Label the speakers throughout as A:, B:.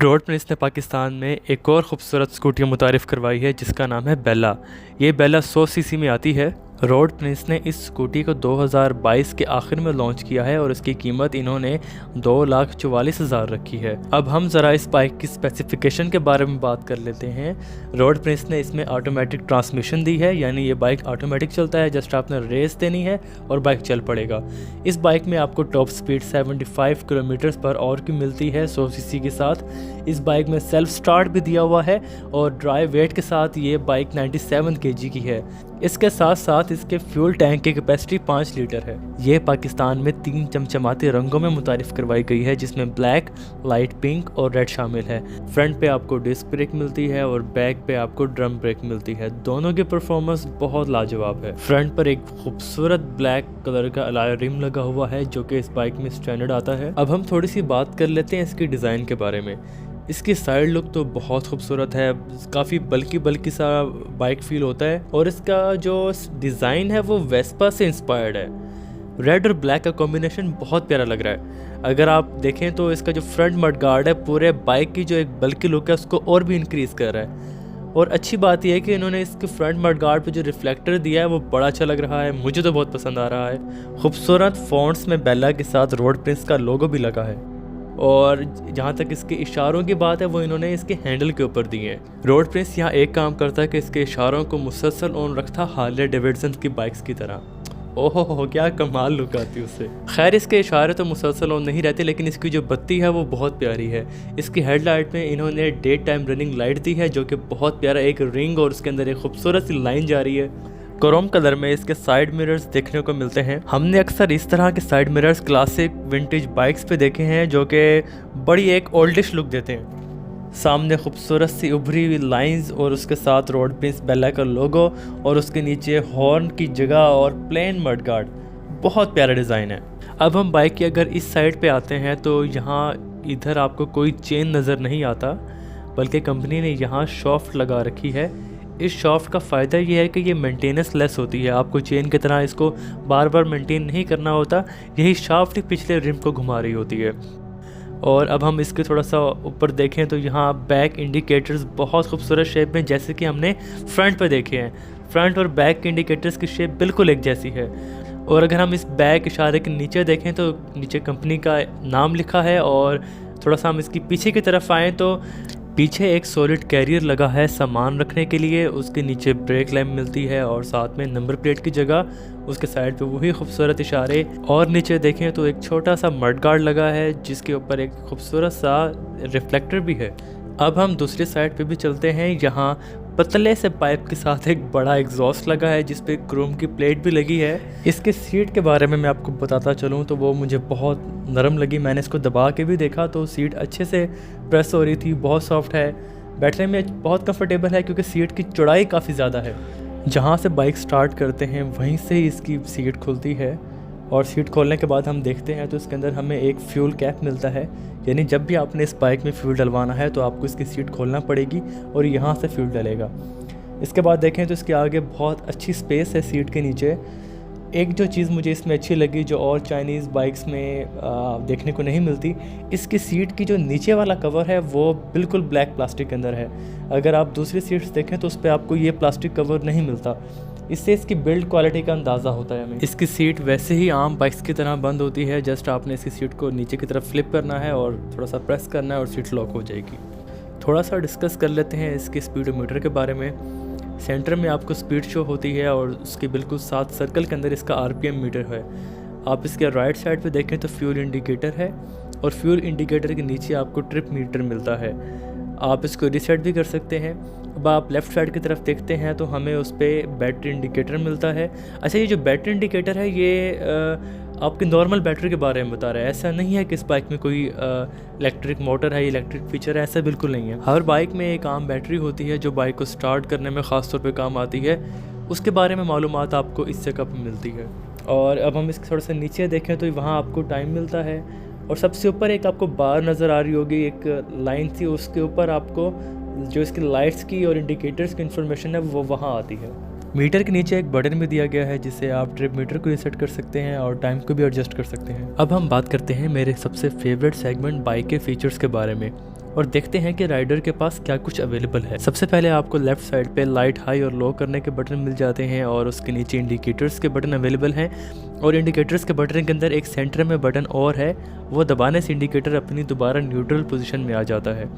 A: Road Prince ने पाकिस्तान में एक और ख़ूबसूरत स्कूटी मुतारिफ़ करवाई है जिसका नाम है बेला। ये बेला 100 सीसी में आती है। रोड प्रिंस ने इस स्कूटी को 2022 के आखिर में लॉन्च किया है और इसकी कीमत इन्होंने 2,44,000 रखी है। अब हम ज़रा इस बाइक की स्पेसिफिकेशन के बारे में बात कर लेते हैं। रोड प्रिंस ने इसमें ऑटोमेटिक ट्रांसमिशन दी है, यानी ये बाइक ऑटोमेटिक चलता है। जस्ट आपने रेस देनी है और बाइक चल पड़ेगा। इस बाइक में आपको top speed 75 kilometre per hour की मिलती है 100 सीसी के साथ। इस बाइक में सेल्फ स्टार्ट भी दिया हुआ है और ड्राई वेट के साथ ये बाइक 97 kg की है। इसके साथ साथ इसके फ्यूल टैंक की कैपेसिटी 5 लीटर है। ये पाकिस्तान में 3 चमचमाते रंगों में मुतारिफ़ करवाई गई है, जिसमें ब्लैक, लाइट पिंक और रेड शामिल है। फ्रंट पे आपको डिस्क ब्रेक मिलती है और बैक पे आपको ड्रम ब्रेक मिलती है। दोनों की परफॉर्मेंस बहुत लाजवाब है। फ्रंट पर एक खूबसूरत ब्लैक कलर का अलॉय रिम लगा हुआ है जो कि इस बाइक में स्टैंडर्ड आता है। अब हम थोड़ी सी बात कर लेते हैं इसकी डिज़ाइन के बारे में। इसकी साइड लुक तो बहुत खूबसूरत है, काफ़ी बल्कि सा बाइक फील होता है और इसका जो डिज़ाइन है वो वेस्पा से इंस्पायर्ड है। रेड और ब्लैक का कॉम्बिनेशन बहुत प्यारा लग रहा है। अगर आप देखें तो इसका जो फ्रंट मड गार्ड है पूरे बाइक की जो एक बल्कि लुक है उसको और भी इंक्रीज़ कर रहा है। और अच्छी बात यह है कि इन्होंने इसके फ्रंट मड गार्ड पे जो रिफ्लेक्टर दिया है वो बड़ा अच्छा लग रहा है, मुझे तो बहुत पसंद आ रहा है। खूबसूरत फॉन्ट्स में बेला के साथ रोड प्रिंस का लोगो भी लगा है और जहाँ तक इसके इशारों की बात है वो इन्होंने इसके हैंडल के ऊपर दिए हैं। रोड प्रिंस यहाँ एक काम करता है कि इसके इशारों को मुसलसल ऑन रखता हार्ले डेविडसन की बाइक्स की तरह। ओहो क्या कमाल लुक आती है उससे। खैर इसके इशारे तो मुसलसल ऑन नहीं रहते, लेकिन इसकी जो बत्ती है वो बहुत प्यारी है। इसकी हेडलाइट में इन्होंने डे टाइम रनिंग लाइट दी है जो कि बहुत प्यारा एक रिंग और उसके अंदर एक खूबसूरत सी लाइन जा रही है। क्रोम कलर में इसके साइड मिरर्स देखने को मिलते हैं। हमने अक्सर इस तरह के side mirrors classic vintage bikes पे देखे हैं जो कि बड़ी एक ओल्डिश लुक देते हैं। सामने खूबसूरत सी उभरी हुई लाइंस और उसके साथ रोड प्रिंस बेला का लोगो और उसके नीचे हॉर्न की जगह और प्लेन मड गार्ड, बहुत प्यारा डिज़ाइन है। अब हम बाइक की अगर इस साइड पे आते हैं तो यहाँ इधर आपको कोई चेन नज़र नहीं आता, बल्कि कंपनी ने यहाँ शॉफ्ट लगा रखी है। इस शॉफ्ट का फ़ायदा ये है कि ये मेंटेनेंस लेस होती है, आपको चेन की तरह इसको बार बार मेंटेन नहीं करना होता। यही शाफ्ट ही पिछले रिम को घुमा रही होती है। और अब हम इसके थोड़ा सा ऊपर देखें तो यहाँ बैक इंडिकेटर्स बहुत खूबसूरत शेप में, जैसे कि हमने फ्रंट पे देखे हैं। फ्रंट और बैक के इंडिकेटर्स की शेप बिल्कुल एक जैसी है। और अगर हम इस बैक इशारे के नीचे देखें तो नीचे कंपनी का नाम लिखा है और थोड़ा सा हम इसकी पीछे की तरफ आएँ तो पीछे एक सॉलिड कैरियर लगा है सामान रखने के लिए। उसके नीचे ब्रेक लैम्प मिलती है और साथ में नंबर प्लेट की जगह उसके साइड पे वही खूबसूरत इशारे। और नीचे देखें तो एक छोटा सा मड गार्ड लगा है जिसके ऊपर एक खूबसूरत सा रिफ्लेक्टर भी है। अब हम दूसरी साइड पे भी चलते हैं। यहाँ पतले से पाइप के साथ एक बड़ा एग्जॉस्ट लगा है जिस पे क्रोम की प्लेट भी लगी है। इसके सीट के बारे में मैं आपको बताता चलूँ तो वो मुझे बहुत नरम लगी। मैंने इसको दबा के भी देखा तो सीट अच्छे से प्रेस हो रही थी, बहुत सॉफ्ट है। बैठने में बहुत कंफर्टेबल है क्योंकि सीट की चौड़ाई काफ़ी ज़्यादा है। जहाँ से बाइक स्टार्ट करते हैं वहीं से ही इसकी सीट खुलती है और सीट खोलने के बाद हम देखते हैं तो इसके अंदर हमें एक फ्यूल कैप मिलता है, यानी जब भी आपने इस बाइक में फ्यूल डलवाना है तो आपको इसकी सीट खोलना पड़ेगी और यहाँ से फ्यूल डलेगा। इसके बाद देखें तो इसके आगे बहुत अच्छी स्पेस है सीट के नीचे। एक जो चीज़ मुझे इसमें अच्छी लगी जो और चाइनीज़ बाइक्स में देखने को नहीं मिलती, इसकी सीट की जो नीचे वाला कवर है वो बिल्कुल ब्लैक प्लास्टिक के अंदर है। अगर आप दूसरी सीट्स देखें तो उस पर आपको ये प्लास्टिक कवर नहीं मिलता। इससे इसकी बिल्ड क्वालिटी का अंदाज़ा होता है हमें। इसकी सीट वैसे ही आम बाइक्स की तरह बंद होती है, जस्ट आपने इसकी सीट को नीचे की तरफ फ्लिप करना है और थोड़ा सा प्रेस करना है और सीट लॉक हो जाएगी। थोड़ा सा डिस्कस कर लेते हैं इसके स्पीडोमीटर के बारे में। सेंटर में आपको स्पीड शो होती है और उसके बिल्कुल साथ सर्कल के अंदर इसका RPM मीटर है। आप इसके राइट साइड पे देखें तो फ्यूल इंडिकेटर है और फ्यूल इंडिकेटर के नीचे आपको ट्रिप मीटर मिलता है। आप इसको रीसेट भी कर सकते हैं। अब आप लेफ़्ट साइड की तरफ देखते हैं तो हमें उस पर बैटरी इंडिकेटर मिलता है। अच्छा, ये जो बैटरी इंडिकेटर है ये आपकी नॉर्मल बैटरी के बारे में बता रहा है। ऐसा नहीं है कि इस बाइक में कोई इलेक्ट्रिक मोटर है, इलेक्ट्रिक फीचर है, ऐसा बिल्कुल नहीं है। हर बाइक में एक आम बैटरी होती है जो बाइक को स्टार्ट करने में ख़ास तौर पे काम आती है। उसके बारे में मालूमात आपको इस जगह पर मिलती है। और अब हम इसके थोड़ा सा नीचे देखें तो वहाँ आपको टाइम मिलता है और सबसे ऊपर एक आपको बार नज़र आ रही होगी, एक लाइन थी, उसके ऊपर आपको जो इसकी लाइट्स की और इंडिकेटर्स की इन्फॉर्मेशन है वो वहाँ आती है। मीटर के नीचे एक बटन भी दिया गया है जिससे आप ट्रिप मीटर को रीसेट कर सकते हैं और टाइम को भी एडजस्ट कर सकते हैं। अब हम बात करते हैं मेरे सबसे फेवरेट सेगमेंट बाइक के फीचर्स के बारे में। और देखते हैं कि राइडर के पास क्या कुछ अवेलेबल है। सबसे पहले आपको लेफ्ट साइड पे लाइट हाई और लो करने के बटन मिल जाते हैं और उसके नीचे इंडिकेटर्स के बटन अवेलेबल हैं। और इंडिकेटर्स के बटन के अंदर एक सेंटर में बटन और है, वो दबाने से इंडिकेटर अपनी दोबारा न्यूट्रल पोजीशन में आ जाता है।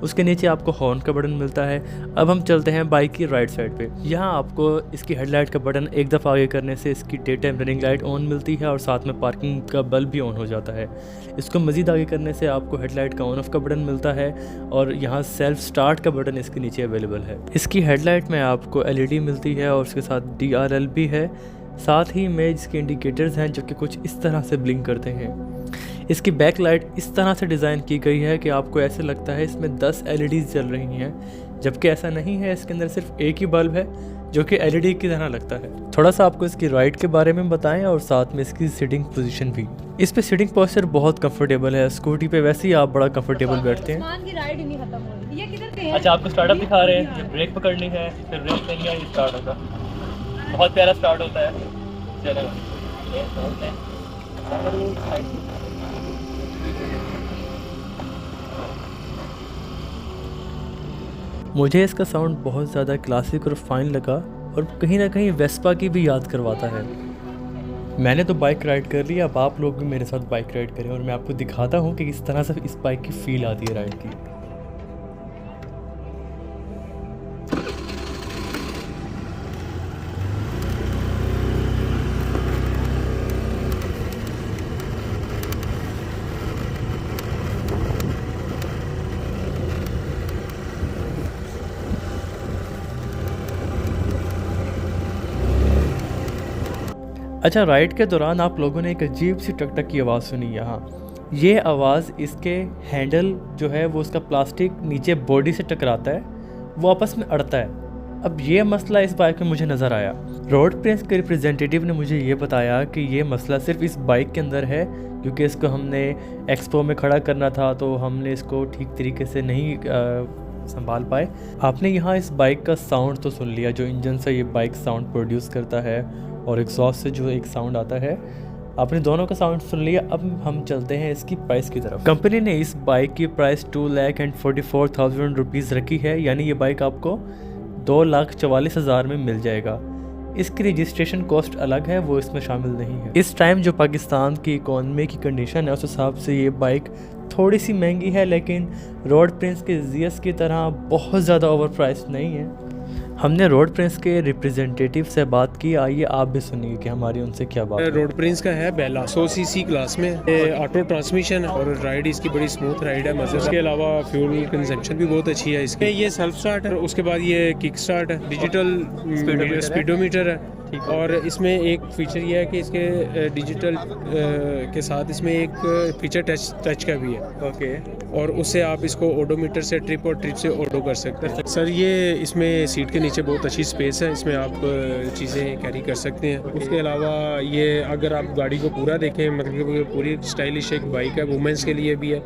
A: उसके नीचे आपको हॉर्न का बटन मिलता है। अब हम चलते हैं बाइक की राइट साइड पे। यहाँ आपको इसकी हेडलाइट का बटन एक दफ़ा आगे करने से इसकी day time running light on मिलती है और साथ में पार्किंग का बल्ब भी ऑन हो जाता है। इसको मज़ीद आगे करने से आपको हेडलाइट का ऑन ऑफ का बटन मिलता है और यहाँ सेल्फ स्टार्ट का बटन इसके नीचे अवेलेबल है। इसकी हेडलाइट में आपको LED मिलती है और उसके साथ DRL भी है। साथ ही में इसके इंडिकेटर्स हैं जो कि कुछ इस तरह से ब्लिंक करते हैं। इसकी बैक लाइट इस तरह से डिज़ाइन की गई है कि आपको ऐसे लगता है इसमें 10 LEDs जल रही हैं, जबकि ऐसा नहीं है। इसके अंदर सिर्फ एक ही बल्ब है जो कि LED की तरह लगता है। थोड़ा सा आपको इसकी राइड के बारे में बताएं और साथ में इसकी सीटिंग पोजीशन भी। इस पे सीटिंग पोस्चर बहुत कंफर्टेबल है। स्कूटी पे वैसे ही आप बड़ा कंफर्टेबल बैठते हैं। अच्छा, आपको स्टार्टअप दिखा रहे हैं, ब्रेक पकड़नी है, फिर ब्रेक नहीं है, स्टार्ट होगा। बहुत प्यारा स्टार्ट होता है। चलेगा। मुझे इसका साउंड बहुत ज़्यादा क्लासिक और फाइन लगा और कहीं ना कहीं वेस्पा की भी याद करवाता है। मैंने तो बाइक राइड कर ली, अब आप लोग भी मेरे साथ बाइक राइड करें और मैं आपको दिखाता हूँ कि किस तरह से इस बाइक की फील आती है राइड की। अच्छा, राइड के दौरान आप लोगों ने एक अजीब सी टक टक की आवाज़ सुनी यहाँ। ये आवाज़ इसके हैंडल जो है वो उसका प्लास्टिक नीचे बॉडी से टकराता है, वो आपस में अड़ता है। अब ये मसला इस बाइक में मुझे नज़र आया। रोड प्रिंस के रिप्रेजेंटेटिव ने मुझे ये बताया कि ये मसला सिर्फ इस बाइक के अंदर है, क्योंकि इसको हमने एक्सपो में खड़ा करना था तो हमने इसको ठीक तरीके से नहीं संभाल पाए। आपने यहाँ इस बाइक का साउंड तो सुन लिया, जो इंजन से ये बाइक साउंड प्रोड्यूस करता है और एग्जॉस्ट से जो एक साउंड आता है, आपने दोनों का साउंड सुन लिया। अब हम चलते हैं इसकी प्राइस की तरफ। कंपनी ने इस बाइक की प्राइस 2,44,000 रुपीज़ रखी है, यानी ये बाइक आपको 2,44,000 में मिल जाएगा। इसकी रजिस्ट्रेशन कॉस्ट अलग है, वो इसमें शामिल नहीं है। इस टाइम जो पाकिस्तान की इकॉनमी की कंडीशन है उस हिसाब से ये बाइक थोड़ी सी महंगी है, लेकिन रोड प्रिंस के ZS की तरह बहुत ज़्यादा ओवर प्राइस नहीं है। हमने रोड प्रिंस के रिप्रेजेंटेटिव से बात की, आइए आप भी सुनिए कि हमारी उनसे क्या बात है।
B: रोड प्रिंस का है बेला 100 cc क्लास में, ऑटो ट्रांसमिशन और राइड इसकी बड़ी स्मूथ राइड है मज़े। इसके अलावा फ्यूल कंजम्पशन भी बहुत अच्छी है इसकी। ये सेल्फ स्टार्ट है, उसके बाद ये किक स्टार्ट है, डिजिटल स्पीडोमीटर है और इसमें एक फीचर ये है कि इसके डिजिटल के साथ इसमें एक फीचर टच का भी है। ओके। और उससे आप इसको ओडोमीटर से ट्रिप और ट्रिप से ऑडो कर सकते हैं। सर ये इसमें सीट के नीचे बहुत अच्छी स्पेस है, इसमें आप चीज़ें कैरी कर सकते हैं। उसके अलावा ये अगर आप गाड़ी को पूरा देखें, मतलब कि पूरी स्टाइलिश एक बाइक है, वुमेंस के लिए भी है।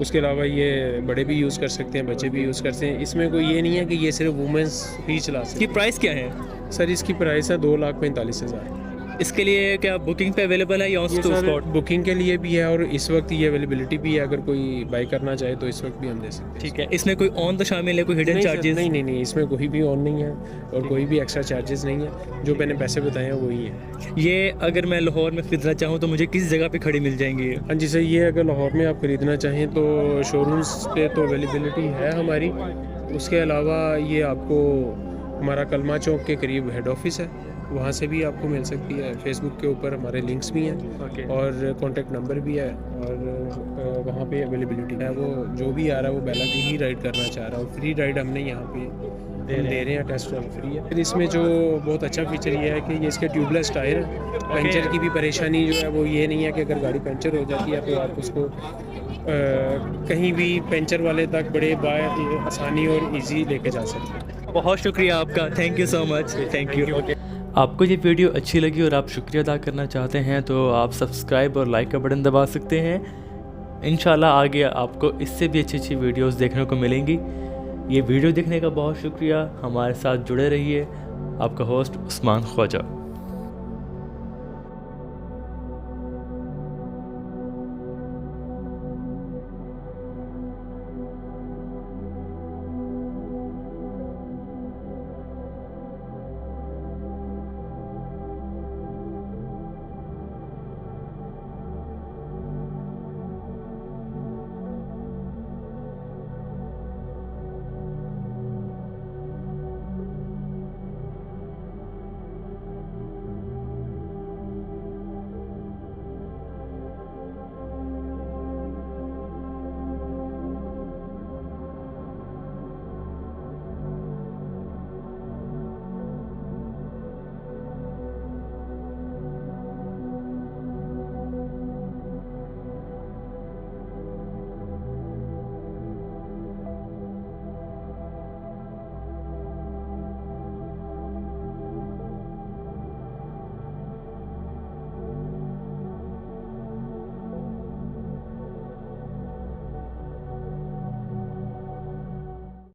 B: उसके अलावा ये बड़े भी यूज़ कर सकते हैं, बच्चे भी यूज़ करते हैं। इसमें कोई ये नहीं है कि ये सिर्फ वुमेंस ही चला सकते हैं।
A: इसकी प्राइस क्या है?
B: सर इसकी प्राइस है 2,45,000।
A: इसके लिए क्या बुकिंग पे अवेलेबल है या ऑन स्पॉट?
B: बुकिंग के लिए भी है और इस वक्त ये अवेलेबिलिटी भी है, अगर कोई बाई करना चाहे तो इस वक्त भी हम दे सकते हैं।
A: ठीक है। इसमें कोई ऑन तो शामिल है, कोई हिडन चार्जेस?
B: नहीं, इसमें कोई भी ऑन नहीं है और कोई भी एक्स्ट्रा चार्जेस नहीं है। जो मैंने पैसे बताए हैं वही है।
A: ये अगर मैं लाहौर में खरीदना चाहूँ तो मुझे किस जगह पे खड़ी मिल जाएंगी?
B: हाँ जी सर, ये अगर लाहौर में आप ख़रीदना चाहें तो शोरूम्स पे तो अवेलेबिलिटी है हमारी। उसके अलावा ये आपको हमारा कलमा चौक के करीब हेड ऑफिस है, वहाँ से भी आपको मिल सकती है। फेसबुक के ऊपर हमारे लिंक्स भी हैं और कॉन्टेक्ट नंबर भी है और वहाँ पे अवेलेबिलिटी है। वो जो भी आ रहा है वो बेला की ही राइड करना चाह रहा है और फ्री राइड हमने यहाँ पे दे रहे हैं, टेस्ट ड्राइव फ्री है। फिर इसमें जो बहुत अच्छा फीचर ये है कि ये इसके ट्यूबलेस टायर है। पंचर की भी परेशानी जो है वो ये नहीं है कि अगर गाड़ी पंचर हो जाती है तो आप उसको कहीं भी पंचर वाले तक बड़े आसानी और ईजी लेके जा सकते हैं।
A: बहुत शुक्रिया आपका, thank you so much. Thank you. आपको ये वीडियो अच्छी लगी और आप शुक्रिया अदा करना चाहते हैं तो आप सब्सक्राइब और लाइक का बटन दबा सकते हैं। इंशाल्लाह आगे आपको इससे भी अच्छी वीडियोस देखने को मिलेंगी। ये वीडियो देखने का बहुत शुक्रिया, हमारे साथ जुड़े रहिए। आपका होस्ट उस्मान ख्वाजा।